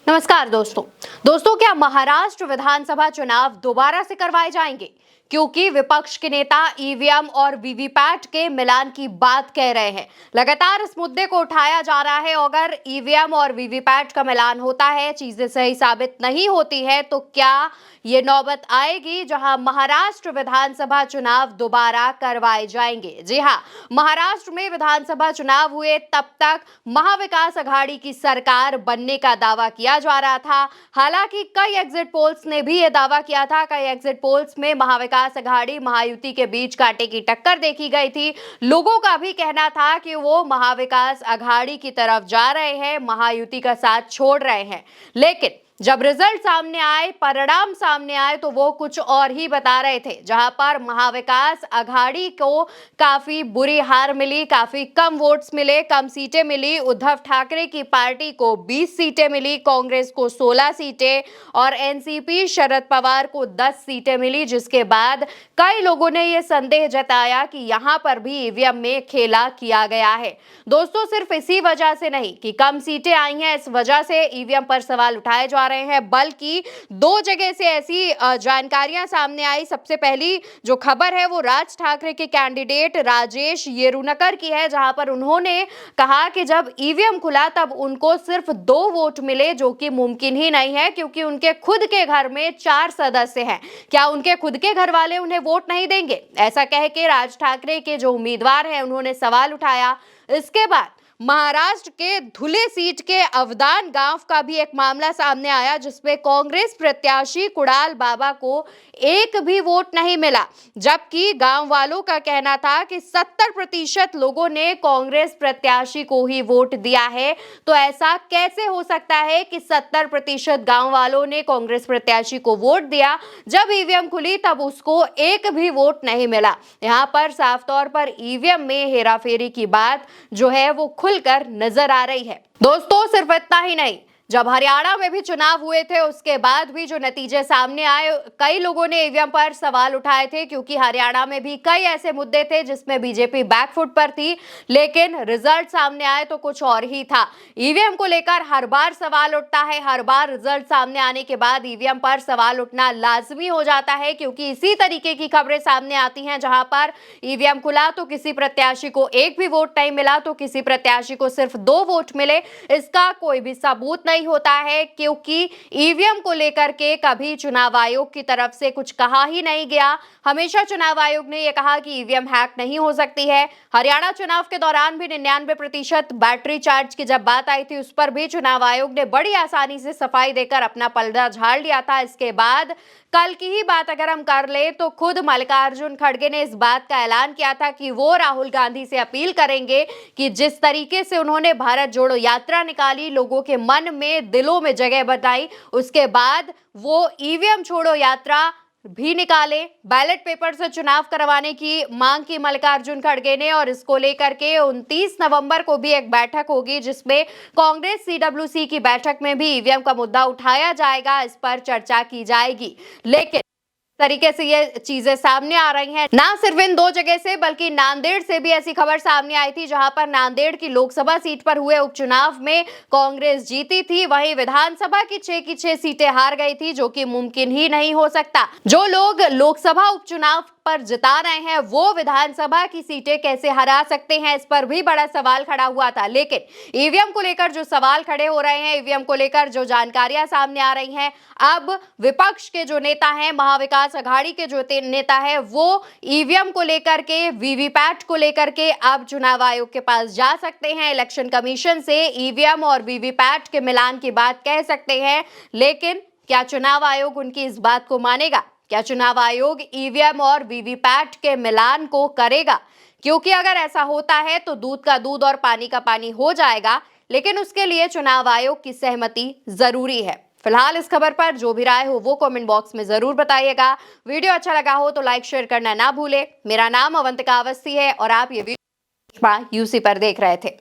नमस्कार दोस्तों क्या महाराष्ट्र विधानसभा चुनाव दोबारा से करवाए जाएंगे? क्योंकि विपक्ष के नेता ईवीएम और वीवीपैट के मिलान की बात कह रहे हैं। लगातार इस मुद्दे को उठाया जा रहा है। अगर ईवीएम और वीवीपैट का मिलान होता है, चीजें सही साबित नहीं होती है, तो क्या ये नौबत आएगी जहां महाराष्ट्र विधानसभा चुनाव दोबारा करवाए जाएंगे? जी हां, महाराष्ट्र में विधानसभा चुनाव हुए तब तक महाविकास अघाड़ी की सरकार बनने का दावा किया जा रहा था। हालांकि कई एग्जिट पोल्स ने भी यह दावा किया था। कई एग्जिट पोल्स में महाविकास अघाड़ी महायुति के बीच कांटे की टक्कर देखी गई थी। लोगों का भी कहना था कि वो महाविकास अघाड़ी की तरफ जा रहे हैं, महायुति का साथ छोड़ रहे हैं। लेकिन जब रिजल्ट सामने आए, परिणाम सामने आए, तो वो कुछ और ही बता रहे थे। जहां पर महाविकास अघाड़ी को काफी बुरी हार मिली, काफी कम वोट्स मिले, कम सीटें मिली। उद्धव ठाकरे की पार्टी को 20 सीटें मिली, कांग्रेस को 16 सीटें और एनसीपी शरद पवार को 10 सीटें मिली। जिसके बाद कई लोगों ने यह संदेह जताया कि यहां पर भी ईवीएम में खेला किया गया है। दोस्तों, सिर्फ इसी वजह से नहीं कि कम सीटें आई हैं, इस वजह से ईवीएम पर सवाल उठाए जा रहे हैं, बल्कि दो जगह से ऐसी जानकारियां सामने आई। सबसे पहली जो खबर है वो राज ठाकरे के कैंडिडेट राजेश येरुनकर की है, जहां पर उन्होंने कहा कि जब ईवीएम खुला तब उनको सिर्फ 2 वोट मिले, जो कि मुमकिन ही नहीं है क्योंकि उनके खुद के घर में 4 सदस्य हैं। क्या उनके खुद के घर वाले उन्हें वोट नहीं देंगे? ऐसा कह के राज ठाकरे के जो उम्मीदवार हैं उन्होंने सवाल उठाया। इसके बाद महाराष्ट्र के धुले सीट के अवदान गांव का भी एक मामला सामने आया, जिसमें कांग्रेस प्रत्याशी कुणाल बाबा को एक भी वोट नहीं मिला, जबकि गांव वालों का कहना था कि 70% लोगों ने कांग्रेस प्रत्याशी को ही वोट दिया है। तो ऐसा कैसे हो सकता है कि 70% गांव वालों ने कांग्रेस प्रत्याशी को वोट दिया, जब ईवीएम खुली तब उसको एक भी वोट नहीं मिला? यहां पर साफ तौर पर ईवीएम में हेराफेरी की बात जो है वो खुलकर नजर आ रही है। दोस्तों, सिर्फ इतना ही नहीं, जब हरियाणा में भी चुनाव हुए थे उसके बाद भी जो नतीजे सामने आए, कई लोगों ने ईवीएम पर सवाल उठाए थे, क्योंकि हरियाणा में भी कई ऐसे मुद्दे थे जिसमें बीजेपी बैकफुट पर थी। लेकिन रिजल्ट सामने आए तो कुछ और ही था। ईवीएम को लेकर हर बार सवाल उठता है, हर बार रिजल्ट सामने आने के बाद ईवीएम पर सवाल उठना लाजमी हो जाता है, क्योंकि इसी तरीके की खबरें सामने आती हैं जहां पर ईवीएम खुला तो किसी प्रत्याशी को एक भी वोट नहीं मिला, तो किसी प्रत्याशी को सिर्फ 2 वोट मिले। इसका कोई भी सबूत नहीं होता है, क्योंकि ईवीएम को लेकर के कभी चुनाव आयोग की तरफ से कुछ कहा ही नहीं गया। हमेशा चुनाव आयोग ने यह कहा कि ईवीएम हैक नहीं हो सकती है। हरियाणा चुनाव के दौरान भी 99% बैटरी चार्ज की जब बात आई थी, उस पर भी चुनाव आयोग ने बड़ी आसानी से सफाई देकर अपना पलड़ा झाड़ लिया था। इसके बाद कल की ही बात अगर हम कर ले तो खुद मल्लिकार्जुन खड़गे ने इस बात का ऐलान किया था कि वो राहुल गांधी से अपील करेंगे कि जिस तरीके से उन्होंने भारत जोड़ो यात्रा निकाली, लोगों के मन में, दिलों में जगह बनाई, उसके बाद वो ईवीएम छोड़ो यात्रा भी निकाले। बैलेट पेपर से चुनाव करवाने की मांग की मल्लिकार्जुन खड़गे ने, और इसको लेकर के 29 नवंबर को भी एक बैठक होगी, जिसमें कांग्रेस सीडब्ल्यूसी की बैठक में भी ईवीएम का मुद्दा उठाया जाएगा, इस पर चर्चा की जाएगी। लेकिन तरीके से ये चीजें सामने आ रही हैं, ना सिर्फ इन 2 जगह से बल्कि नांदेड़ से भी ऐसी खबर सामने आई थी, जहां पर नांदेड़ की लोकसभा सीट पर हुए उपचुनाव में कांग्रेस जीती थी, वहीं विधानसभा की 6 की 6 सीटें हार गई थी, जो कि मुमकिन ही नहीं हो सकता। जो लोग लोकसभा उपचुनाव पर जिता रहे हैं वो विधानसभा की सीटें कैसे हरा सकते हैं, इस पर भी बड़ा सवाल खड़ा हुआ था। लेकिन ईवीएम को लेकर जो सवाल खड़े हो रहे हैं, ईवीएम को लेकर जो जानकारियां सामने आ रही हैं, अब विपक्ष के जो नेता हैं, महाविकास अघाड़ी के जो नेता है, वो ईवीएम को लेकर के, वीवीपैट को लेकर के अब चुनाव आयोग के पास जा सकते हैं, इलेक्शन कमीशन से ईवीएम और वीवीपैट के मिलान की बात कह सकते हैं। लेकिन क्या चुनाव आयोग उनकी इस बात को मानेगा? क्या चुनाव आयोग ईवीएम और वीवीपैट के मिलान को करेगा? क्योंकि अगर ऐसा होता है तो दूध का दूध और पानी का पानी हो जाएगा, लेकिन उसके लिए चुनाव आयोग की सहमति जरूरी है। फिलहाल इस खबर पर जो भी राय हो वो कमेंट बॉक्स में जरूर बताइएगा। वीडियो अच्छा लगा हो तो लाइक शेयर करना ना भूले। मेरा नाम अवंतिका अवस्थी है और आप ये वीडियो यूसी पर देख रहे थे।